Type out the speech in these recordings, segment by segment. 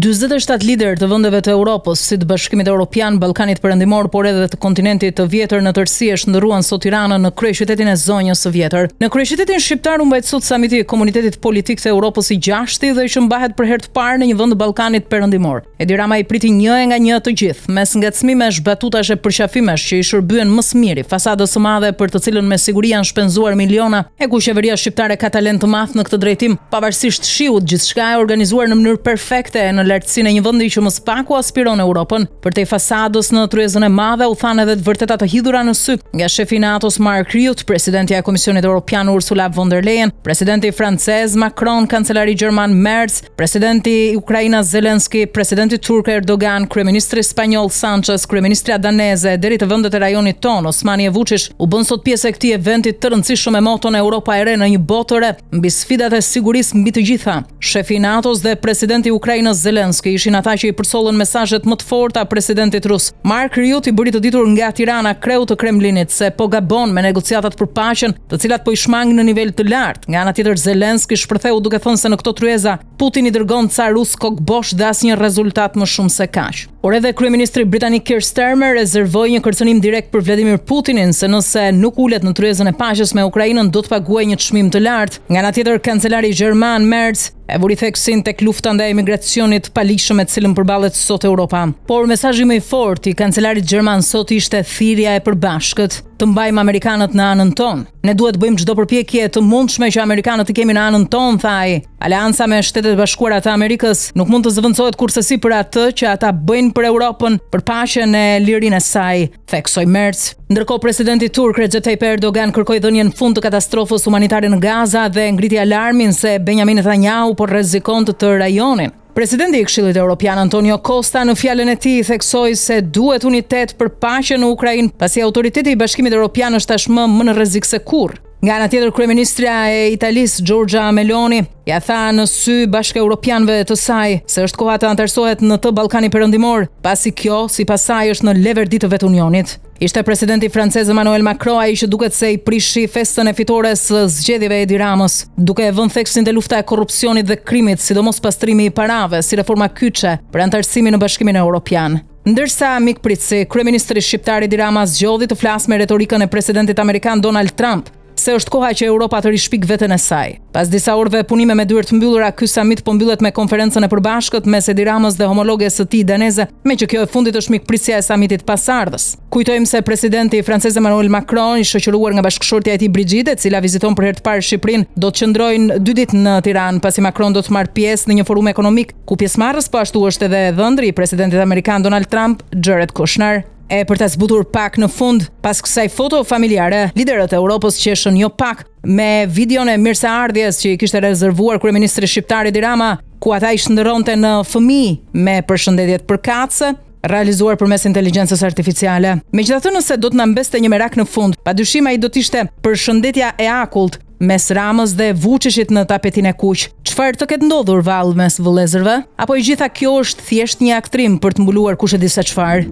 47 lider të vendeve të Europës, si të Bashkimit Evropian, Ballkanit Perëndimor, por edhe të kontinentit të vjetër në tërësi e shndërruan sot Tiranën në kryeqytetin e zonjës së vjetër. Në kryeqytetin shqiptar u mbajt sot samiti i Komunitetit Politik të Europës i 6-ti dhe që mbahet për herë të parë në një vend të Ballkanit Perëndimor. Edi Rama i priti një nga një të gjithë, mes ngacmimesh, batutash e përqafimesh që i shërbyen më së miri fasadës së madhe për të cilën me siguri janë shpenzuar miliona, e ku qeveria shqiptare ka talent të madh në këtë drejtim, pavarësisht shiut, gjithçka e organizuar në mënyrë perfekte në lartësinë e një vendi që më së paku aspiron Europën. Përtej fasadës në tryezën e madhe u thanë edhe të vërteta të hidhura në sy nga shefi i NATO-s Mark Rutte, presidentja e Komisionit Evropian Ursula von der Leyen, presidenti francez Macron, kancelari gjerman Merz, presidenti i Ukrainës Zelensky, presidenti turk Erdogan, kryeministri spanjoll Sanchez, kryeministra daneze, deri te vendet e rajonit ton Osmani e Vučić u bën sot pjesë e këtij eventi të rëndësishëm me moton Europa e re në një botë të re, mbi sfidat e sigurisë mbi të gjitha. Shefi i NATO-s dhe presidenti i Ukrainës Zelensky ishin ata që i përsollën mesazhet më të forta presidentit rus. Mark Rutte i bëri të ditur nga Tirana, kreu të Kremlinit, se po gabon me negociatat për paqen, të cilat po i shmangin në nivel të lartë. Nga ana tjetër, Zelensky shpërtheu duke thënë se në këto tryeza Putin i dërgon ca rus kokbosh dhe asnjë rezultat më shumë se kaq. Por edhe kryeministri britanik Keir Starmer rezervoi një kërcënim direkt për Vladimir Putinin se nëse nuk ulet në tryezën e paqes me Ukrainën do të paguajë një çmim të lartë. Nga ana tjetër, kancelari gjerman Merz e vuri theksin tek lufta ndaj emigracionit paligjshëm me të cilën përballet sot Europa. Por mesazhi më i fortë i kancelarit gjerman sot ishte thirrja e përbashkët të mbajmë amerikanët në anën tonë. Ne duhet bëjmë çdo përpjekje të mundshme që amerikanët të kemi në anën tonë, tha ai. Aleanca me Shtetet e Bashkuara të Amerikës nuk mund të zëvendësohet kurrësi për atë që ata bëjnë për Europën, për paqen e lirinë e saj, theksoi Merz. Ndërkohë, presidenti turk Recep Tayyip Erdogan kërkoi dhënien fund të katastrofës humanitare në Gaza dhe ngriti alarmin se Benjamin Netanyahu po rrezikon të rajonin. Presidenti i Këshillit Evropian Antonio Costa në fjalën e tij theksoi se duhet unitet për paqen në Ukrainë, pasi autoriteti i Bashkimit Evropian është tashmë më në rrezik se kurrë. Nga ana tjetër, kryeministra e Italisë Giorgia Meloni ja tha në sy bashkëeuropianëve të saj se është koha të antarësohet në të Ballkani Perëndimor, pasi kjo sipas saj është në leverdi të vetë Unionit. Ishte presidenti francez Emmanuel Macron ai që duket se i prishi festën e fitores së zgjedhjeve Edi Ramës, duke vënë theksin te lufta e korrupsionit dhe krimit, sidomos pastrimi i parave, si reforma kyçe për antarësimin në Bashkimin Evropian. Ndërsa mikpritësi, kryeministri shqiptar Edi Rama zgjodhi të flasë me retorikën e presidentit amerikan Donald Trump, se është koha që Europa të rishpik veten e saj. Pas disa orëve punime me dyert mbyllura, ky samit po mbyllet me konferencën e përbashkët mes Edi Ramës dhe homologes së tij daneze, me që kjo e fundit është mikpritësia e samitit pasardhës. Kujtojmë se presidenti francez Emmanuel Macron, i shoqëruar nga bashkëshortja e tij Brigitte, e cila viziton për herë të parë Shqipërinë, do të qëndrojnë 2 ditë në Tiranë, pasi Macron do të marrë pjesë në një forum ekonomik, ku pjesëmarrës po ashtu është edhe dhëndri i presidentit amerikan Donald Trump, Jared Kushner. E për ta zbutur pak në fund, pas kësaj foto familjare, liderët e Europës qeshën jo pak me videon e mirëseardhjes që i kishte rezervuar kryeministri shqiptar Edi Rama, ku ata i shndërronte në fëmijë me përshëndetjet përkatëse, realizuar përmes inteligjencës artificiale. Megjithatë, nëse do të na mbeste një merak në fund, padyshim ai do të ishte përshëndetja e akullt mes Ramës dhe Vučićit në tapetin e kuq. Çfarë të ketë ndodhur vallë mes vëllezërve? Apo i gjitha kjo është thjesht një aktrim për të mbuluar kush e di se çfarë?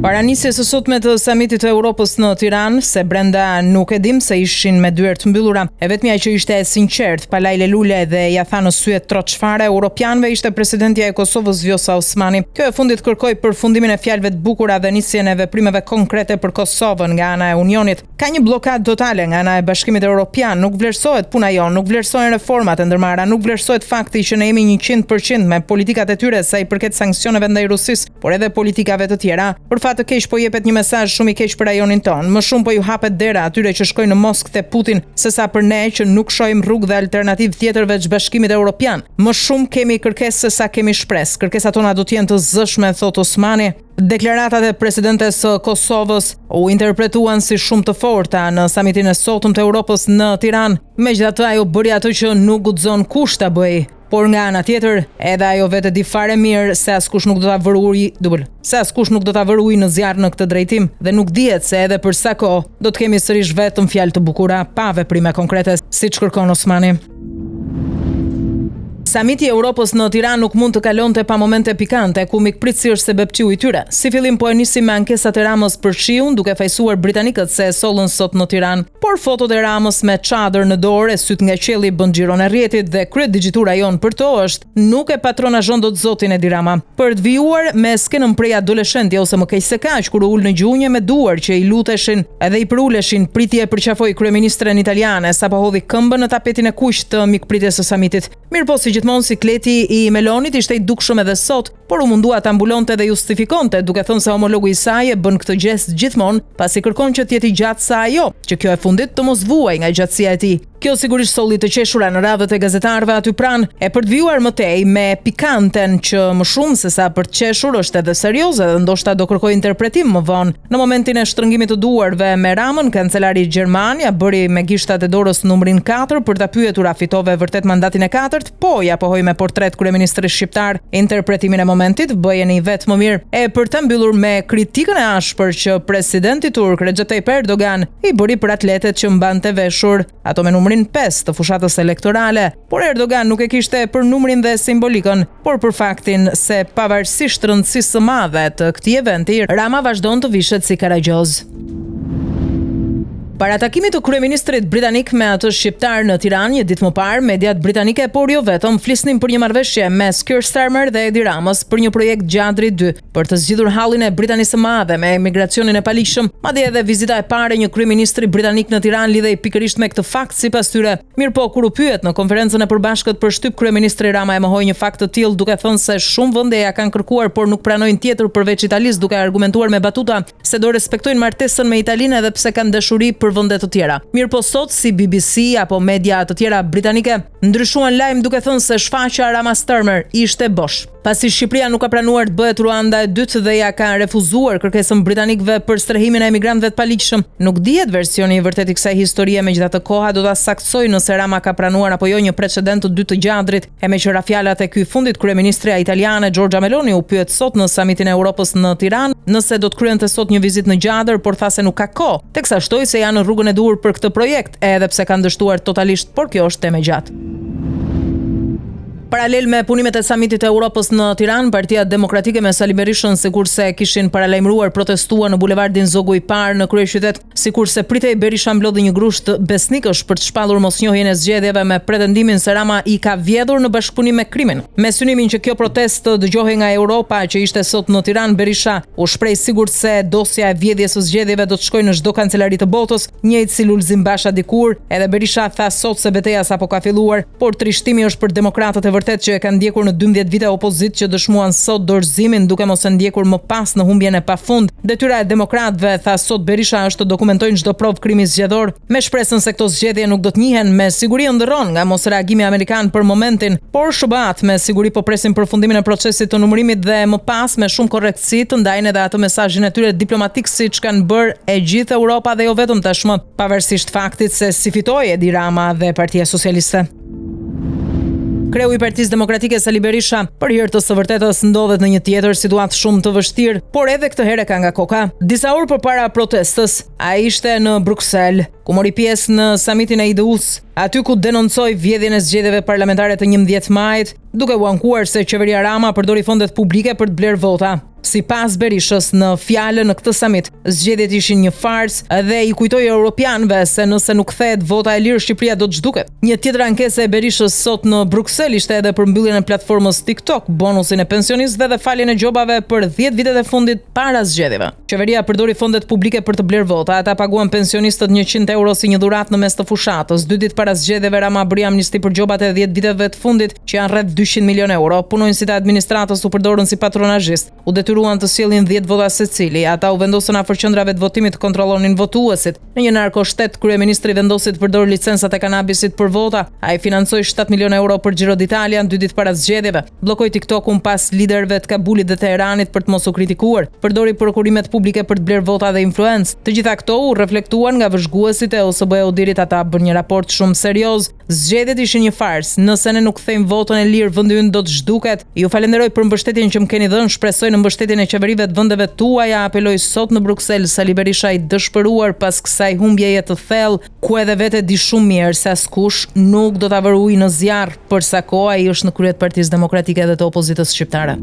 Paranisjes së sotme të samitit të Europës në Tiranë, se brenda nuk e dim se ishin me dyert mbyllura, e vetmja që ishte e sinqert, pa lajle lule dhe ja tha në sy trot çfarë europianëve, ishte presidentja e Kosovës Vjosa Osmani. Kjo e fundit kërkoi përfundimin e fjalëve të bukura dhe nisjen e veprimeve konkrete për Kosovën nga ana e Unionit. Ka një blokadë totale nga ana e Bashkimit Evropian, nuk vlerësohet puna jon, nuk vlerësohen reformat e ndërmarra, nuk vlerësohet fakti që ne jemi 100% me politikat e tyre sa i përket sanksioneve ndaj Rusisë, por edhe politikave të tjera. Për fat të keq po jepet një mesazh shumë i keq për rajonin ton. Më shumë po ju hapet dera atyre që shkojnë në Moskë te Putin, sesa për ne që nuk shohim rrugë dhe alternativë tjetër veç Bashkimit Evropian. Më shumë kemi kërkesë se sa kemi shpresë. Kërkesat tona do të jenë të zëshme, thot Osmani. Deklaratat e presidentes së Kosovës u interpretuan si shumë të forta në samitin e sotëm të Europës në Tiranë. Megjithatë, ajo bëri atë që nuk guxon kush ta bëjë. Por nga ana tjetër, edhe ajo vetë di fare mirë se askush nuk do ta vërë ujë në zjarr në këtë drejtim dhe nuk dihet se edhe për sa kohë do të kemi sërish vetëm fjalë të bukura pa veprime konkrete, siç kërkon Osmani. Samiti i Europës në Tiranë nuk mund të kalonte pa momente pikante, ku mikpritësi është sebepçiu i tyre. Si fillim po e nisi me ankesat e Ramës për shiun, duke fajsuar britanikët se e sollën sot në Tiranë. Por fotot e Ramës me çadër në dorë, syt nga qielli bën xhiron e rrjetit dhe kryedigitura jon për to është nuk e patronazhon dot zotin Edi Rama. Për të vijuar me skenën prej adoleshenti ose më keq se kaq, kur u ul në gjunjë me duar që i luteshin edhe i përuleshin, priti e përqafoi kryeministren italiane sapo hodhi këmbën në tapetin e kuq të mikpritjes së samitit. Mirpo si gjithmonë sikleti i Melonit ishte i dukshëm edhe sot, por u mundua të ambulonte dhe justifikonte, duke thënë se homologu i saj e bën këtë gest gjithmonë, pasi kërkon që të jetë i gjatë sa ajo, që kjo e fundit të mos vuaj nga gjatësia e tij. Kjo sigurisht solli të qeshura në radhët e gazetarëve aty pranë, e për të vijuar më tej me pikanten që më shumë se sa për të qeshur është edhe serioze dhe ndoshta do kërkoj interpretim më vonë. Në momentin e shtrëngimit të duarve me Ramën, kancelari gjerman ja bëri me gishtat e dorës numrin 4 për ta pyetur a fitove vërtet mandatin e 4, po ja pohoi me portret kryeministrit shqiptar. Interpretimin e momentit bëjeni vetë më mirë. E për të mbyllur me kritikën e ashpër që presidenti turk Recep Tayyip Erdogan i bëri për atletet që mbante veshur ato me numrin 5 të fushatës elektorale, por Erdogan nuk e kishte për numrin dhe simbolikën, por për faktin se pavarësisht rëndësisë së madhe të këtij eventi, Rama vazhdon të vishet si karagjoz. Para takimit të kryeministrit britanik me atë shqiptar në Tiranë një ditë më parë, mediat britanike por jo vetëm flisnin për një marrëveshje mes Keir Starmer dhe Edi Ramës për një projekt Gjadri 2 për të zgjidhur hallin e Britanisë së Madhe me emigracionin e paligjshëm, madje edhe vizita e parë e një kryeministri britanik në Tiranë lidhej pikërisht me këtë fakt sipas tyre. Mirpo kur u pyet në konferencën e përbashkët për shtyp, kryeministri Rama e mohoi një fakt të tillë duke thënë se shumë vende ja kanë kërkuar por nuk pranojnë tjetër përveç Italisë, duke argumentuar me batuta se do respektojnë martesën me Italinë edhe pse kanë dashuri për vende të tjera. Mirpo sot si BBC apo media të tjera britanike ndryshuan lajm duke thënë se shfaqja Rama Starmer ishte bosh. Pasi Shqipëria nuk ka pranuar të bëhet Ruanda e dytë dhe ja ka refuzuar kërkesën britanikëve për strehimin e emigrantëve të paligjshëm, nuk dihet versioni i vërtetë i kësaj historie, megjithatë koha do ta saktësojë nëse Rama ka pranuar apo jo një precedent të dytë të Gjadrit. E me qëra fjalat e ky fundit, kryeministria italiane Giorgia Meloni u pyet sot në samitin e Europës në Tiranë nëse do të kryente sot një vizitë në Gjadër, por tha se nuk ka kohë, teksa shtoi se janë në rrugën e duhur për këtë projekt, edhe pse kanë dështuar totalisht, por kjo është temë e gjatë. Paralel me punimet e samitit e Europës në Tiranë, Partia Demokratike me Sali Berishën sikurse kishin paralajmëruar protestua në bulevardin Zogu i Parë në kryeqytet, sikurse pritej Berisha mblodhi një grusht besnikësh për të shpallur mosnjohjen e zgjedhjeve me pretendimin se Rama i ka vjedhur në bashkëpunim me krimin. Me synimin që kjo protestë dëgjohej nga Europa që ishte sot në Tiranë, Berisha u shpreh sigurt se dosja e vjedhjes së zgjedhjeve do të shkojë në çdo kancelari të botës, njëjtë si Lulzim Basha dikur, edhe Berisha tha sot se betejë sapo ka filluar, por trishtimi është për demokratët e vërtet që e kanë ndjekur në 12 vite opozit që dëshmuan sot dorëzimin duke mos e ndjekur më pas në humbjen e pafund. Detyra e demokratëve, tha sot Berisha, është të dokumentojnë çdo provë krimi zgjedhor, me shpresën se këto zgjedhje nuk do të njihen, me siguri ndërron nga mos reagimi amerikan për momentin, por SBA me siguri po presin përfundimin e procesit të numërimit dhe më pas me shumë korrektësi të ndajnë edhe atë mesazhin e tyre diplomatik siç kanë bërë e gjithë Europa dhe jo vetëm tashmë, pavarësisht faktit se si fitoi Edi Rama dhe Partia Socialiste. Kreu i Partisë Demokratike Sali Berisha për hir të së vërtetës ndodhet në një tjetër situatë shumë të vështirë, por edhe këtë herë ka nga koka. Disa orë përpara protestës, ai ishte në Bruksel, ku mori pjesë në samitin e IDU-s, aty ku denoncoi vjedhjen e zgjedhjeve parlamentare të 11 majit, duke u ankuar se qeveria Rama përdori fondet publike për të blerë vota. Sipas Berishës në fjalën në këtë samit, zgjedhjet ishin një farsë dhe i kujtoi europianëve se nëse nuk kthehet vota e lirë, Shqipëria do të zhduket. Një tjetër ankesë e Berishës sot në Bruksel ishte edhe për mbylljen e platformës TikTok, bonusin e pensionistëve dhe faljen e gjobave për 10 vitet e fundit para zgjedhjeve. Qeveria përdori fondet publike për të blerë vota, ata paguan pensionistët 100 euro si një dhuratë në mes të fushatës. 2 ditë para zgjedhjeve Rama bëri amnisti për gjobat e 10 viteve të fundit, që janë rreth 200 milionë euro. Punonjësit e administratës u përdorën si patronazhist. U detyruan të sjellin 10 vota secili. Ata u vendosën afër qendrave të votimit të kontrollonin votuesit. Në një narkoshtet, kryeministri vendosi të përdorë licencat e kanabisit për vota. Ai financoi 7 milionë euro për Giro d'Italia 2 ditë para zgjedhjeve. Bllokoi TikTokun pas liderëve të Kabulit dhe Teheranit për të mos u kritikuar. Përdori prokurimet publike për të blerë vota dhe influencë. Të gjitha këto u reflektuan nga vëzhguesi Vllasit e OSBE Odirit ata bën një raport shumë serioz. Zgjedhjet ishin një fars. Nëse ne nuk kthejmë votën e lirë, vendi ynë do të zhduket. Ju falenderoj për mbështetjen që më keni dhënë. Shpresoj në mbështetjen e qeverive të vendeve tuaja. Apeloj sot në Bruksel Sali Berisha i dëshpëruar pas kësaj humbjeje të thellë, ku edhe vetë di shumë mirë se askush nuk do ta vërë ujë në zjarr për sa kohë ai është në krye të Partisë Demokratike dhe të opozitës shqiptare.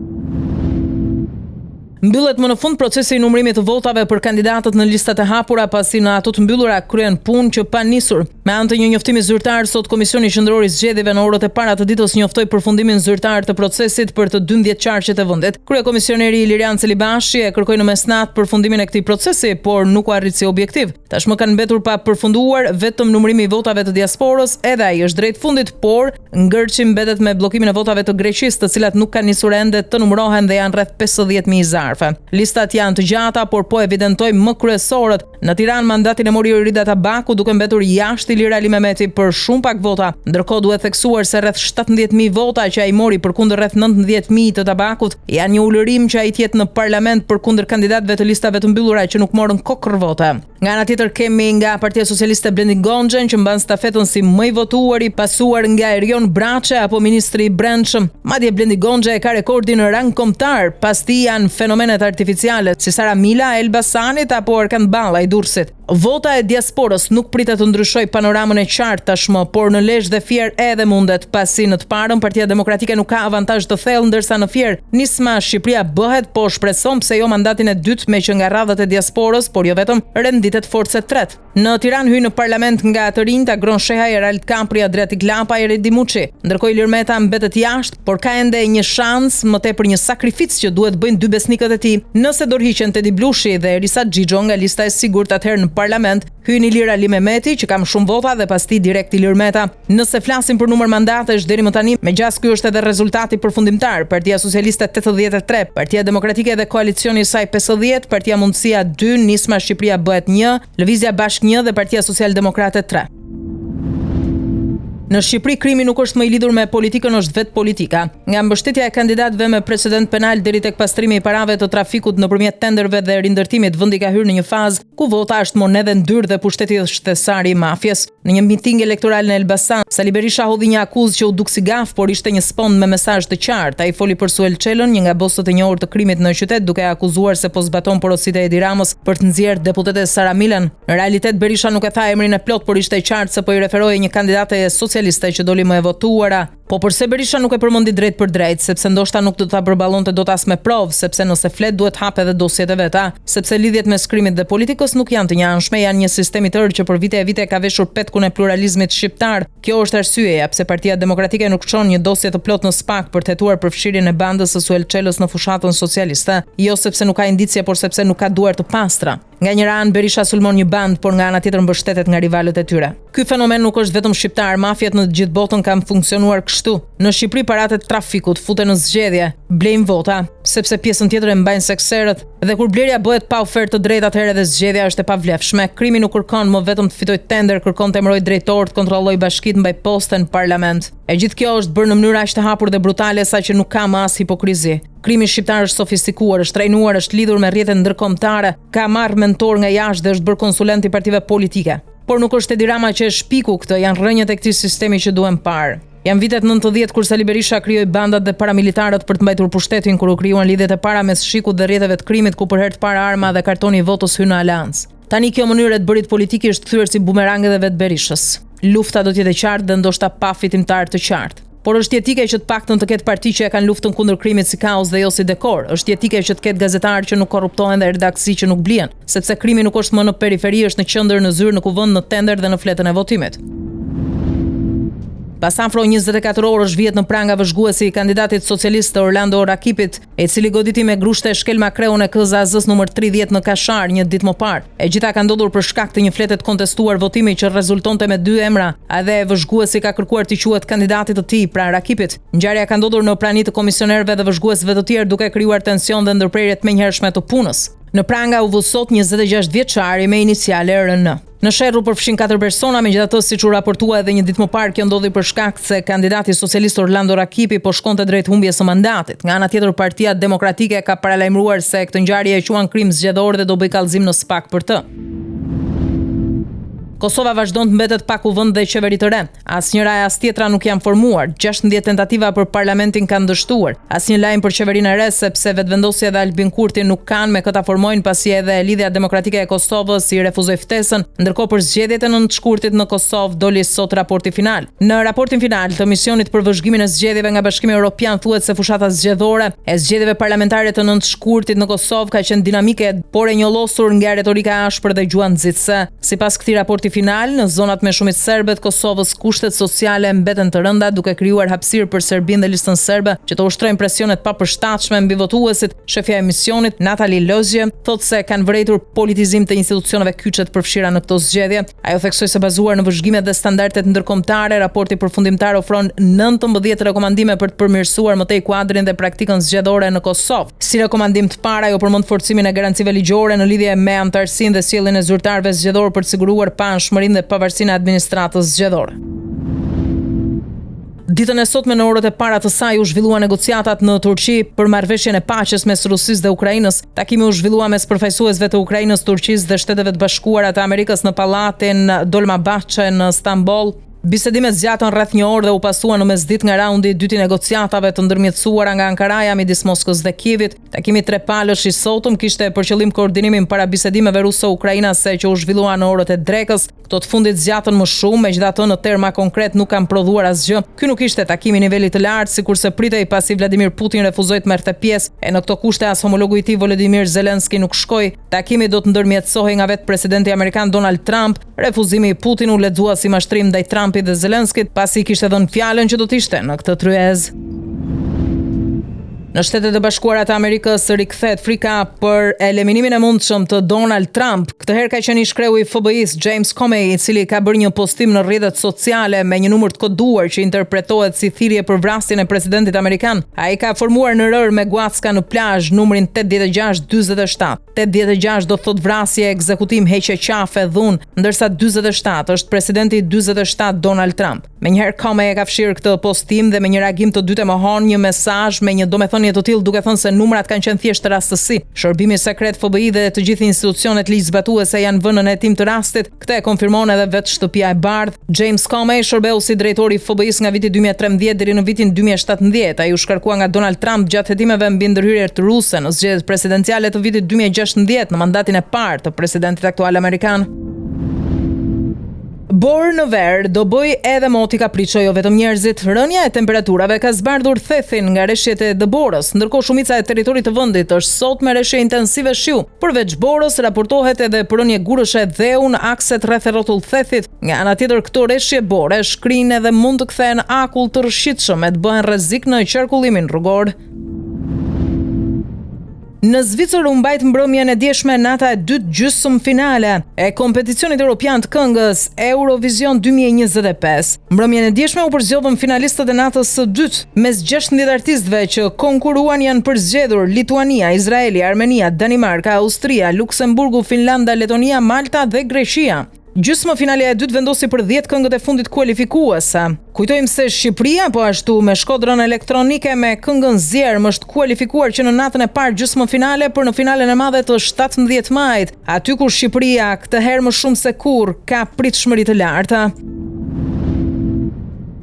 Mbyllet më në fund procesi i numërimit të votave për kandidatët në listat e hapura pasi në ato të mbyllura kryen punë që pa nisur. Me anë të një njoftimi zyrtar, sot Komisioni Qendror i Zgjedhjeve në orët e para të ditës njoftoi përfundimin zyrtar të procesit për të 12 qarqet e vendit. Kryekomisioneri Ilirian Celibashi e kërkoi në mesnatë përfundimin e këtij procesi, por nuk u arrit si objektiv. Tashmë kanë mbetur pa përfunduar vetëm numërimi i votave të diasporës, edhe ai është drejt fundit, por ngërçi mbetet me bllokimin e votave të Greqisë, të cilat nuk kanë nisur ende të numërohen dhe janë rreth 50.000 zarfe. Listat janë të gjata, por po evidentojnë më kryesorët. Në Tiranë mandatin e mori Rida Tabaku, duke mbetur jashtë Ilir Ali Mehmeti për shumë pak vota. Ndërkohë duhet theksuar se rreth 17.000 vota që ai mori përkundër rreth 19.000 të Tabakut janë një ulërim që ai tjetë në parlament përkundër kandidatëve të listave të mbyllura që nuk morën kokër vote. Nga ana tjetër kemi nga Partia Socialiste Blendi Gonxhen që mban stafetën si më i votuar, i pasuar nga Erion Braçe apo ministri i Brendshëm. Madje Blendi Gonxhe ka rekordin në rang kombëtar, pas tij janë fenomenet artificiale si Sara Mila, Elbasanit apo Erkan Balla i Durrësit. Vota e diasporës nuk pritet të ndryshoj panoramën e qartë tashmë, por në Lezhë dhe Fier edhe mundet, pasi në të parën Partia Demokratike nuk ka avantazh të thellë, ndërsa në Fier nisma Shqipëria bëhet, po shpreson pse jo mandatin e dytë me që nga radhët e diasporës, por jo vetëm renditet forcë e tretë. Në Tiranë hyj në parlament nga të rinjtë Agron Sheha, Erald Kampri, Adriatik Lapa e Redi Muçi. Ndërkohë Ilir Meta mbetet jashtë, por ka ende një shans, më tepër një sakrificë që duhet bëjnë dy besnikët e tij. Nëse dorhiqen Tedi Blushi dhe Erisa Xhixho nga lista e sigurt, atëherë në parlament hyn Ilir Ali Mehmeti që ka më shumë vota dhe pas tij direkt Ilir Meta. Nëse flasim për numër mandatesh deri më tani, megjithëse ky është edhe rezultati përfundimtar, Partia Socialiste 83, Partia Demokratike dhe koalicioni i saj 50, Partia Mundësia 2, Nisma Shqipëria bëhet 1, Lëvizja Bashk 1 dhe Partia Social-Demokrate 3. Në Shqipëri krimi nuk është më i lidhur me politikën, është vetë politika. Nga mbështetja e kandidatëve me precedent penal deri tek pastrimi i parave të trafikut nëpërmjet tenderëve dhe rindërtimit, vendi ka hyrë në një fazë ku vota është monedhe ndyrë dhe pushteti është shtesari i mafjes. Në një miting elektoral në Elbasan, Sali Berisha hodhi një akuzë që u duk si gaf, por ishte një spond me mesazh të qartë. Ai foli për Suel Çelën, një nga bosët e njohur të krimit në qytet, duke akuzuar se po zbaton porositë e Edi Ramës për të nxjerrë deputete Sara Milan. Në realitet Berisha nuk e tha emrin e plot, por ishte i qartë se po i referohej një kandidate socialiste që doli më e votuara. Po përse Berisha nuk e përmendi drejt për drejt, sepse ndoshta nuk do ta përballonte dot as me provë, sepse nëse flet duhet hap edhe dosjet e veta, sepse lidhjet mes krimit dhe politikës nuk janë të njëanshme, janë një sistem i tërë që për vite e vite ka veshur petkun e pluralizmit shqiptar. Kjo është arsyeja pse Partia Demokratike nuk çon një dosje të plot në SPAK për të hetuar përfshirjen e bandës së Suel Çelës në fushatën socialiste, jo sepse nuk ka indicie, por sepse nuk ka duar të pastra. Nga njëra anë Berisha sulmon një band, por nga ana tjetër mbështetet nga rivalët e tyre. Ky fenomen nuk është vetëm shqiptar, mafiat në të gjithë botën kanë funksionuar kështu. Në Shqipëri paratë e trafikut futen në zgjedhje, blejnë vota, sepse pjesën tjetër e mbajnë sekserët, dhe kur blerja bëhet pa ofertë të drejtë, atëherë edhe zgjedhja është e pavlefshme. Krimi nuk kërkon më vetëm të fitojë tender, kërkon të emërojë drejtor, të kontrollojë bashkitë, mbaj poste në parlament. E gjithë kjo është bërë në mënyrë aq të hapur dhe brutale saqë nuk ka më as hipokrizi. Krimi shqiptar është sofistikuar, është trajnuar, është lidhur me rrjetet ndërkombëtare, ka marrë mentor nga jashtë dhe është bërë konsulent i partive politike. Por nuk është Edi Rama që e shpiku këtë, janë rrënjët e këtij sistemi që duhen parë. Janë vitet 90 kur Sali Berisha krijoi bandat dhe paramilitarët për të mbajtur pushtetin, kur u krijuan lidhjet e para mes shikut dhe rrjeteve të krimit, ku për herë të parë arma dhe kartoni i votës hyn në aleancë. Tani kjo mënyrë e të bërit politiki është thyer si bumerang edhe vet Berishës. Lufta do të jetë e qartë dhe ndoshta pa fitimtar të qartë. Por është jetike që të paktën të ketë parti që e kanë luftën kundër krimit si kaos dhe jo si dekor. Është jetike që të ketë gazetarë që nuk korruptohen dhe redaksi që nuk blien, sepse krimi nuk është më në periferi, është në qendër, në zyrë, në kuvend, në tender dhe në fletën e votimit. Pas afro 24 orësh vjet në pranga vëzhguesi i kandidatit socialist Orlando Rakipit, i cili goditi me grushte shkelma kreun e KZAZ-s numër 30 në Kashar një ditë më parë. E gjitha ka ndodhur për shkak të një flete të kontestuar votimi që rezultonte me 2 emra, edhe vëzhguesi ka kërkuar të quhet kandidatit të tij, pra Rakipit. Ngjarja ka ndodhur në prani të komisionerëve dhe vëzhguesve të tjerë, duke krijuar tension dhe ndërprerje të menjëhershme të punës. Në pranga u vë sot 26 vjeçari me iniciale RN. Në sherrë u përfshin 4 persona, megjithatë siç u raportua edhe një ditë më parë, kjo ndodhi për shkak se kandidati socialist Orlando Rakipi po shkonte drejt humbjes së mandatit. Nga ana tjetër, Partia Demokratike ka paralajmëruar se këtë ngjarje e quan krim zgjedhor dhe do bëj kallëzim në SPAK për të. Kosova vazhdon të mbetet pa kuvend dhe qeveri të re. Asnjëra e as tjetra nuk janë formuar. 16 tentativa për parlamentin kanë dështuar. Asnjë lajm për qeverinë e re sepse vetëvendosja dhe Albin Kurti nuk kanë me këta formojnë pasi edhe Lidhja Demokratike e Kosovës i refuzoi ftesën, ndërkohë për zgjedhjet e 9 shkurtit në Kosovë doli sot raporti final. Në raportin final të misionit për vëzhgimin e zgjedhjeve nga Bashkimi Evropian thuhet se fushata zgjedhore e zgjedhjeve parlamentare të 9 shkurtit në Kosovë ka qenë dinamike, por e njollosur nga retorika e ashpër dhe gjuha nxitëse. Sipas këtij raporti final, në zonat me shumicë serbe të Kosovës, kushtet sociale mbeten të rënda, duke krijuar hapësirë për Serbinë dhe listën serbe që të ushtrojnë presionet papërshtatshme mbi votuesit. Shefja e misionit, Natali Lozje, thotë se kanë vërejtur politizim të institucioneve kyçe të përfshira në këto zgjedhje. Ajo theksoi se bazuar në vëzhgimet dhe standardet ndërkombëtare, raporti përfundimtar ofron 19 rekomandime për të përmirësuar më tej kuadrin dhe praktikën zgjedhore në Kosovë. Si rekomandim të parë, ajo përmend forcimin e garancive ligjore në lidhje me anëtarësinë dhe sjelljen e zyrtarëve zgjedhor për të siguruar panshmërinë dhe pavarësinë e administratës zgjedhore. Ditën e sotme në orët e para të saj u zhvillua negociatat në Turqi për marrëveshjen e paqes mes Rusisë dhe Ukrainës. Takimi u zhvillua mes përfaqësuesve të Ukrainës, Turqisë dhe Shteteve të Bashkuara të Amerikës në pallatin Dolmabahçe në Stamboll. Bisedimet zgjatën rreth një orë dhe u pasua në mesditë nga raundi i dytë i negociatave të ndërmjetësuara nga Ankaraja midis Moskës dhe Kievit. Takimi trepalësh i sotëm kishte për qëllim koordinimin para bisedimeve ruso-ukrainase që u zhvillua në orët e drekës. Këto të fundit zgjatën më shumë, megjithatë në terma konkret nuk kanë prodhuar asgjë. Ky nuk ishte takimi niveli të lartë sikurse pritej pasi Vladimir Putin refuzoi të merrte pjesë e në këto kushte as homologu i tij Volodymyr Zelenski nuk shkoi. Takimi do të ndërmjetësohej nga vetë presidenti amerikan Donald Trump. Refuzimi i Putinut u lexua si mashtrim ndaj Trumpit dhe Zelenskit pasi kishte dhënë fjalën që do të ishte në këtë tryezë. Në Shtetet e Bashkuara të Amerikës rikthehet frika për eliminimin e mundshëm të Donald Trump. Këtë herë ka qenë ish kreu i FBI-s James Comey, i cili ka bërë një postim në rrjetet sociale me një numër të koduar që interpretohet si thirrje për vrasjen e presidentit amerikan. Ai ka formuar në rër me guacka në plazh numrin 8647. 86 do thot vrasje, ekzekutim, heqje qafe, dhunë, ndërsa 47 është presidenti 47 Donald Trump. Menjëherë Comey e ka fshirë këtë postim dhe me një reagim të dytë mohon një mesazh me një domethënie të tillë duke thënë se numrat kanë qenë thjesht rastësi. Shërbimi sekret FBI dhe të gjithë institucionet ligjzbatuese janë vënë në hetim të rastit. Këtë e konfirmon edhe vetë shtëpia e bardhë. James Comey shërbeu si drejtori i FBI-s nga viti 2013 deri në vitin 2017. Ai u shkarkua nga Donald Trump gjatë hetimeve mbi ndërhyrjet ruse në zgjedhjet presidenciale të vitit 2016 në mandatin e parë të presidentit aktual amerikan. Borë në verë do bëj edhe moti kapriço jo vetëm njerëzit. Rënja e temperaturave ka zbardhur thethin nga reshjet e dëborës, ndërkohë shumica e territorit të vendit është sot me reshje intensive shiu. Përveç borës raportohet edhe për rënje gurëshe dheu në akset rreth e rrotull thethit. Nga ana tjetër këto reshje bore shkrinë edhe mund të kthehen akull të rrshitshëm e të bëhen rrezik në qarkullimin rrugor. Në Zvicër u mbajt mbrëmjen e djeshme nata e dytë gjysmëfinale e kompeticionit evropian të këngës Eurovision 2025. Mbrëmjen e djeshme u përzgjodhën finalistët e natës së dytë. Mes 16 artistëve që konkuruan janë përzgjedhur Lituania, Izraeli, Armenia, Danimarka, Austria, Luksemburgu, Finlanda, Letonia, Malta dhe Greqia. Gjysmëfinalja e dytë vendosi për 10 këngët e fundit kualifikuese. Kujtojmë se Shqipëria po ashtu me shkodrën elektronike me këngën Zjerm është kualifikuar që në natën e parë gjysmëfinale për në finalen e madhe të 17 majit, aty ku Shqipëria këtë herë më shumë se kurrë ka pritshmëri të larta.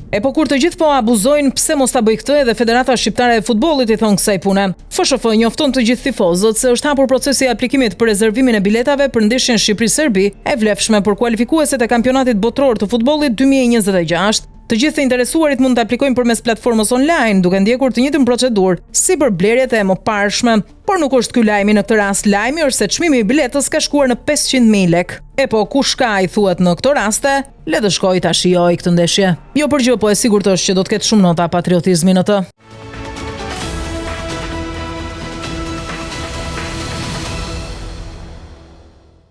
E po kur të gjithë po abuzojnë, pse mos ta bëj këtë edhe Federata Shqiptare e Futbollit, i thon kësaj pune. FSHF njofton të gjithë tifozët se është hapur procesi i aplikimit për rezervimin e biletave për ndeshjen Shqipëri-Serbi, e vlefshme për kualifikuesit e kampionatit botror të futbollit 2026. Të gjithë të interesuarit mund të aplikojnë përmes platformës online, duke ndjekur të njëjtën procedurë si për blerjet e mëparshme. Por nuk është ky lajmi në këtë rast. Lajmi është se çmimi i biletës ka shkuar në 500.000 lekë. E po kush ka, i thuhet në këto raste, le të shkojë ta shijojë këtë ndeshje. Jo për gjë, po e sigurt është që do të ketë shumë nota patriotizmi në të.